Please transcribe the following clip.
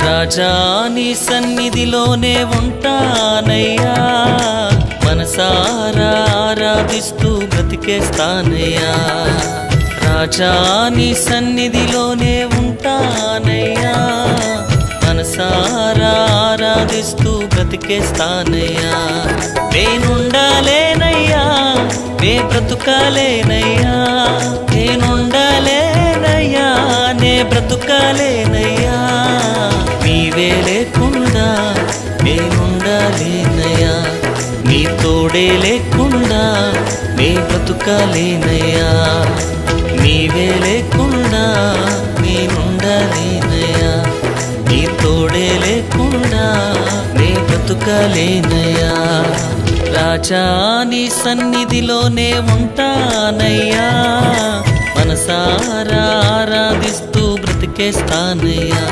రాజా నీ సన్నిధిలోనే ఉంటానయ్యా, మనసారా ఆరాధిస్తూ బ్రతికేస్తానయ్యా. రాజా నీ సన్నిధిలోనే ఉంటానయ్యా, మనసారా ఆరాధిస్తూ బ్రతికేస్తానయ్యా. నేనుండాలేనయ్యా, నే బ్రతుకాలేనయ్యా, నేనుండాలేనయ్యా, నే బ్రతుకాలేనయ్యా. నీవే లేకుండా నేనుండాలేనయ్యా, నీ తోడే లేకుండా నే బ్రతుకాలేనయ్యా. నీవే లేకుండా నేనుండాలేనయ్యా, నీ తోడే లేకుండా నే బ్రతుకాలేనయ్యా. రాజా నీ సన్నిధిలోనే ఉంటానయ్యా, మనసారా ఆరాధిస్తూ బ్రతికేస్తానయ్యా.